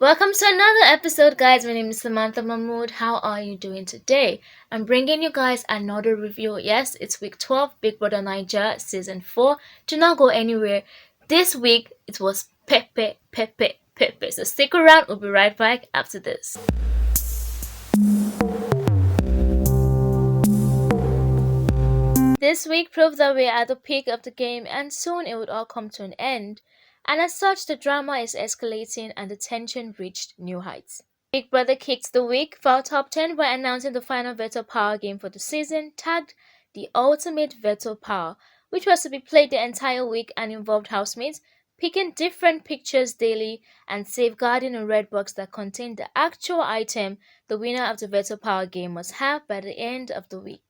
Welcome to another episode, guys. My name is Samantha Mahmood. How are you doing today? I'm bringing you guys another review. Yes, it's week 12, Big Brother Naija season 4. Do not go anywhere. This week, it was Pepe. So stick around. We'll be right back after this. This week proved that we're at the peak of the game and soon it would all come to an end. And as such, the drama is escalating and the tension reached new heights. Big Brother kicked the week for our top 10 by announcing the final Veto Power game for the season, tagged the Ultimate Veto Power, which was to be played the entire week and involved housemates picking different pictures daily and safeguarding a red box that contained the actual item the winner of the Veto Power game must have by the end of the week.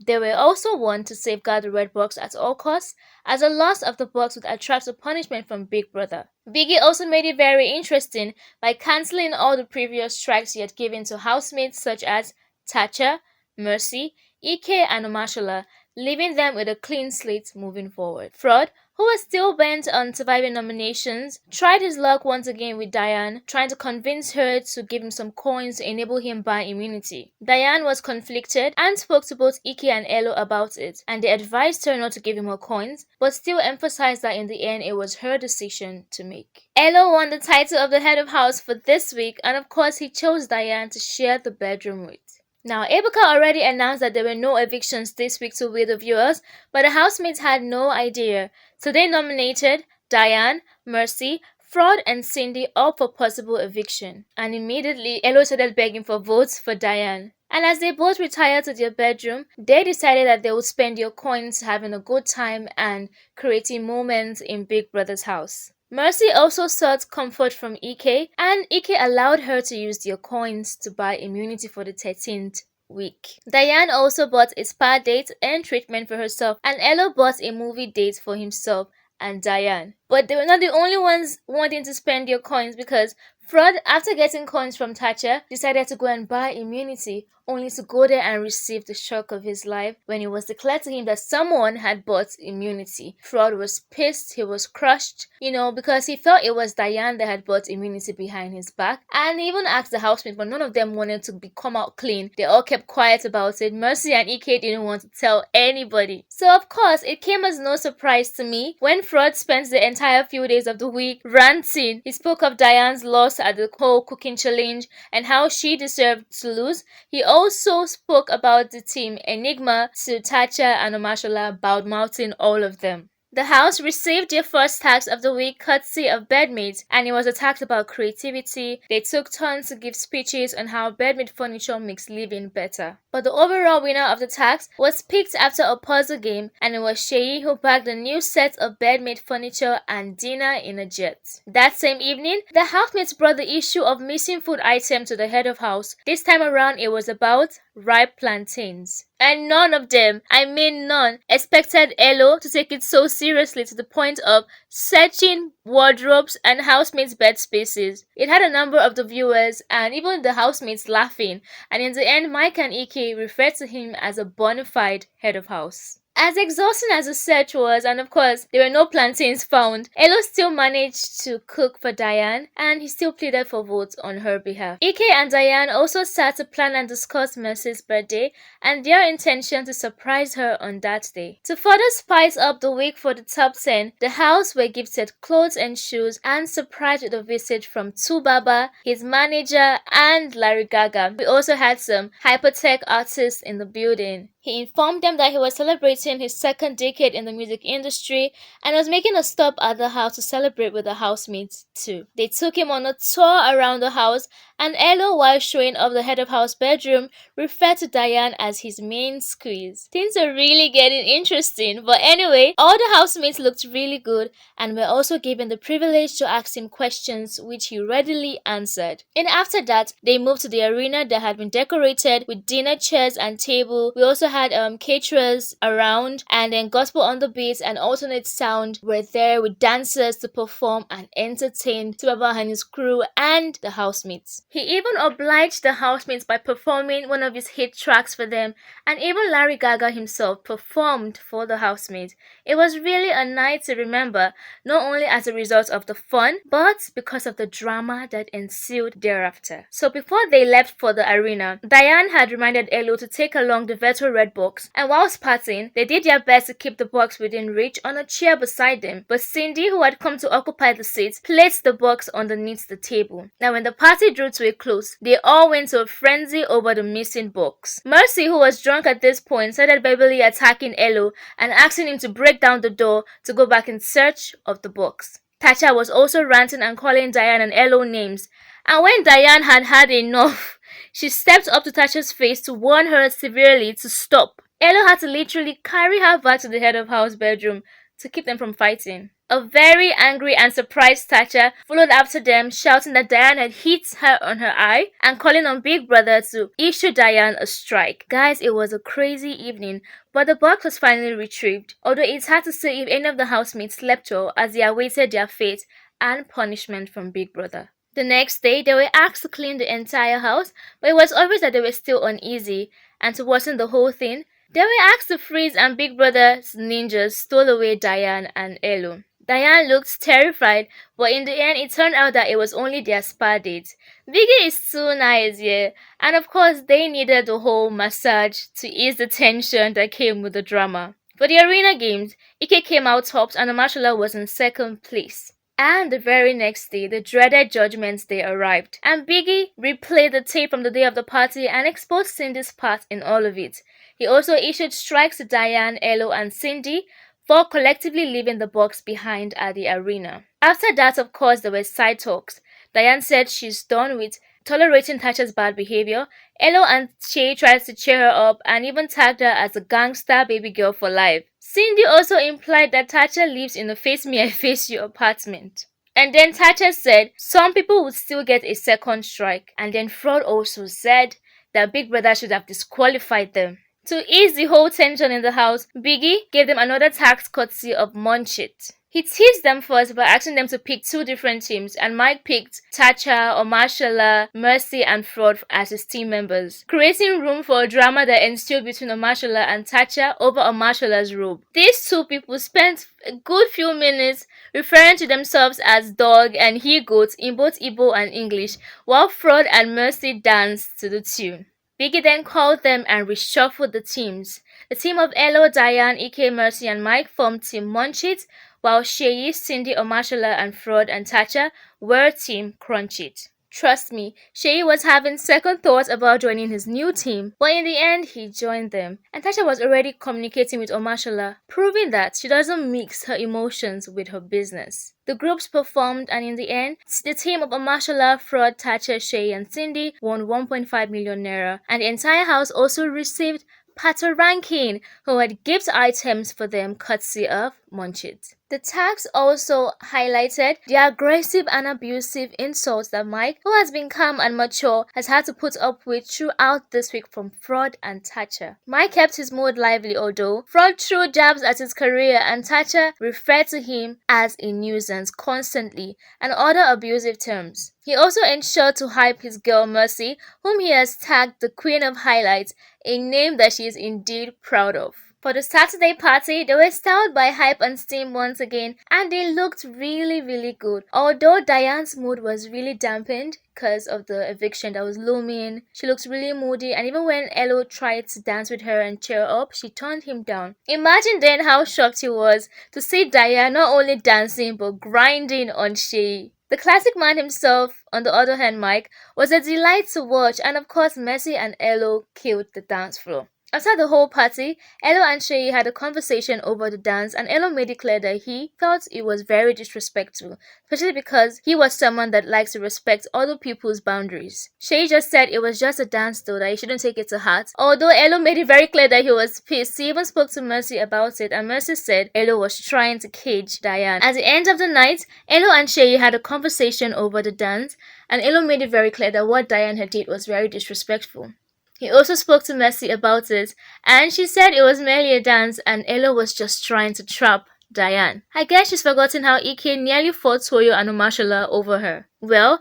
They were also warned to safeguard the red box at all costs, as a loss of the box would attract a punishment from Big Brother. Biggie also made it very interesting by cancelling all the previous strikes he had given to housemates such as Tacha, Mercy, Ike and Omashola, leaving them with a clean slate moving forward. Fraud, who was still bent on surviving nominations, tried his luck once again with Diane, trying to convince her to give him some coins to enable him buy immunity. Diane was conflicted and spoke to both Ike and Elo about it, and they advised her not to give him her coins, but still emphasized that in the end it was her decision to make. Elo won the title of the head of house for this week, and of course he chose Diane to share the bedroom with. Now, Ebuka already announced that there were no evictions this week to weird the viewers, but the housemates had no idea. So they nominated Diane, Mercy, Fraud and Cindy all for possible eviction. And immediately, Elo started begging for votes for Diane. And as they both retired to their bedroom, they decided that they would spend their coins having a good time and creating moments in Big Brother's house. Mercy also sought comfort from Ike, and Ike allowed her to use their coins to buy immunity for the 13th week. Diane also bought a spa date and treatment for herself, and Elo bought a movie date for himself and Diane. But they were not the only ones wanting to spend their coins, because Fraud, after getting coins from Tacha, decided to go and buy immunity, only to go there and receive the shock of his life when it was declared to him that someone had bought immunity. Fraud was pissed, he was crushed, because he felt it was Diane that had bought immunity behind his back, and he even asked the housemates, but none of them wanted to come out clean. They all kept quiet about it. Mercy and Ike didn't want to tell anybody. So of course, it came as no surprise to me when Fraud spent the entire few days of the week ranting. He spoke of Diane's loss at the whole cooking challenge and how she deserved to lose. He also spoke about the team Enigma to Tacha and Omashola, bad-mouthing all of them. The house received their first tax of the week courtesy of bedmates, and it was a tax about creativity. They took turns to give speeches on how bedmate furniture makes living better. But the overall winner of the tax was picked after a puzzle game, and it was Sheyi who bagged a new set of bedmate furniture and dinner in a jet. That same evening, the housemates brought the issue of missing food item to the head of house. This time around, it was about ripe plantains. And none of them, I mean none, expected Elo to take it so seriously to the point of searching wardrobes and housemates' bed spaces. It had a number of the viewers and even the housemates laughing, and in the end Mike and Ike referred to him as a bona fide head of house. As exhausting as the search was, and of course there were no plantains found, Elo still managed to cook for Diane, and he still pleaded for votes on her behalf. Ike and Diane also sat to plan and discuss Mercy's birthday and their intention to surprise her on that day. To further spice up the week for the top 10, the house were gifted clothes and shoes and surprised with a visit from Tubaba, his manager, and Larry Gaga. We also had some hypertech artists in the building. He informed them that he was celebrating his second decade in the music industry and was making a stop at the house to celebrate with the housemates too. They took him on a tour around the house, and Elo, while showing off the head of house bedroom, referred to Diane as his main squeeze. Things are really getting interesting, but anyway, all the housemates looked really good and were also given the privilege to ask him questions, which he readily answered. And after that, they moved to the arena that had been decorated with dinner chairs and table. We also had caterers around, and then gospel on the beats and alternate sound were there with dancers to perform and entertain Tubaba and his crew and the housemates. He even obliged the housemates by performing one of his hit tracks for them, and even Larry Gaga himself performed for the housemates. It was really a night to remember, not only as a result of the fun, but because of the drama that ensued thereafter. So before they left for the arena, Diane had reminded Elo to take along the Veto Red box, and whilst partying, they did their best to keep the box within reach on a chair beside them, but Cindy, who had come to occupy the seat, placed the box underneath the table. Now when the party drew to a close, they all went to a frenzy over the missing box. Mercy, who was drunk at this point, started verbally attacking Elo and asking him to break down the door to go back in search of the box. Tacha was also ranting and calling Diane and Elo names, and when Diane had had enough, she stepped up to Tacha's face to warn her severely to stop. Elo had to literally carry her back to the head of house bedroom to keep them from fighting. A very angry and surprised Tacha followed after them, shouting that Diane had hit her on her eye and calling on Big Brother to issue Diane a strike. Guys, it was a crazy evening, but the box was finally retrieved, although it's hard to say if any of the housemates slept well as they awaited their fate and punishment from Big Brother. The next day, they were asked to clean the entire house, but it was obvious that they were still uneasy, and to worsen the whole thing, they were asked to freeze, and Big Brother's ninjas stole away Diane and Elo. Diane looked terrified, but in the end it turned out that it was only their spa date. Biggie is too nice, yeah, and of course they needed the whole massage to ease the tension that came with the drama. For the arena games, Ike came out tops and Amashola was in second place. And the very next day, the dreaded Judgment Day arrived, and Biggie replayed the tape from the day of the party and exposed Cindy's part in all of it. He also issued strikes to Diane, Elo, and Cindy for collectively leaving the box behind at the arena. After that, of course, there were side talks. Diane said she's done with tolerating Tacha's bad behavior. Elo and Shay tried to cheer her up and even tagged her as a gangster baby girl for life. Cindy also implied that Tacha lives in a face me I face you apartment. And then Tacha said some people would still get a second strike. And then Fraud also said that Big Brother should have disqualified them. To ease the whole tension in the house, Biggie gave them another task courtesy of Munch It. He teased them first by asking them to pick two different teams, and Mike picked Tacha, Omashola, Mercy, and Fraud as his team members, creating room for a drama that ensued between Omashola and Tacha over Omashola's robe. These two people spent a good few minutes referring to themselves as dog and he-goat in both Igbo and English, while Fraud and Mercy danced to the tune. Biggie then called them and reshuffled the teams. The team of Elo, Diane, Ike, Mercy, and Mike formed Team Munch It, while Sheyi, Cindy, Omashola, and Fraud and Tacha were Team Crunch It. Trust me, Sheyi was having second thoughts about joining his new team, but in the end, he joined them. And Tacha was already communicating with Omashola, proving that she doesn't mix her emotions with her business. The groups performed, and in the end, the team of Omashola, Fraud, Tacha, Sheyi, and Cindy won 1.5 million naira, and the entire house also received Pato Rankin, who had gift items for them courtesy of Munch It. The tags also highlighted the aggressive and abusive insults that Mike, who has been calm and mature, has had to put up with throughout this week from Fraud and Tacha. Mike kept his mood lively, although Fraud threw jabs at his career, and Tacha referred to him as a nuisance constantly and other abusive terms. He also ensured to hype his girl Mercy, whom he has tagged the Queen of Highlights, a name that she is indeed proud of. For the Saturday party, they were styled by Hype and Steam once again, and they looked really good. Although Diane's mood was really dampened because of the eviction that was looming, she looked really moody, and even when Elo tried to dance with her and cheer her up, she turned him down. Imagine then how shocked he was to see Diane not only dancing but grinding on Shay. The classic man himself, on the other hand, Mike, was a delight to watch, and of course Mercy and Elo killed the dance floor. After the whole party, Elo and Shay had a conversation over the dance, and Elo made it clear that he felt it was very disrespectful, especially because he was someone that likes to respect other people's boundaries. Shay just said it was just a dance though, that he shouldn't take it to heart. Although Elo made it very clear that he was pissed, he even spoke to Mercy about it, and Mercy said Elo was trying to cage Diane. At the end of the night, Elo and Shay had a conversation over the dance, and Elo made it very clear that what Diane had did was very disrespectful. He also spoke to Mercy about it, and she said it was merely a dance and Elo was just trying to trap Diane. I guess she's forgotten how Ike nearly fought Toyo and Umashala over her. Well,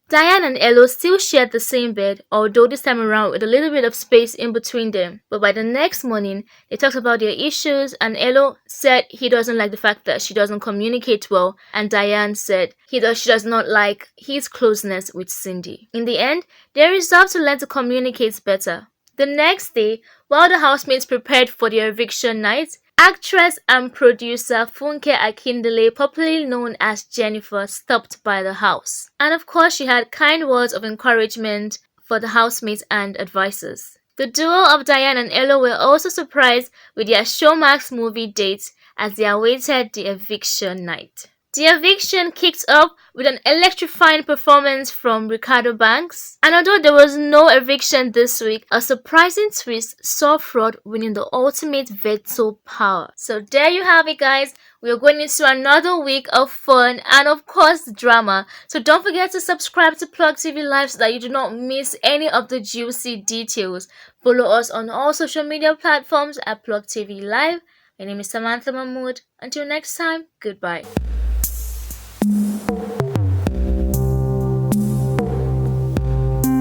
Diane and Elo still shared the same bed, although this time around with a little bit of space in between them. But by the next morning, they talked about their issues, and Elo said he doesn't like the fact that she doesn't communicate well, and Diane said she does not like his closeness with Cindy. In the end, they resolved to learn to communicate better. The next day, while the housemates prepared for their eviction night, actress and producer Funke Akindele, popularly known as Jennifer, stopped by the house. And of course, she had kind words of encouragement for the housemates and advisors. The duo of Diane and Elo were also surprised with their Showmax movie dates as they awaited the eviction night. The eviction kicked off with an electrifying performance from Ricardo Banks. And although there was no eviction this week, a surprising twist saw fraud winning the ultimate veto power. So there you have it, guys. We are going into another week of fun and of course drama. So don't forget to subscribe to Plugtv Live so that you do not miss any of the juicy details. Follow us on all social media platforms at Plugtv Live. My name is Samantha Mahmood. Until next time, goodbye.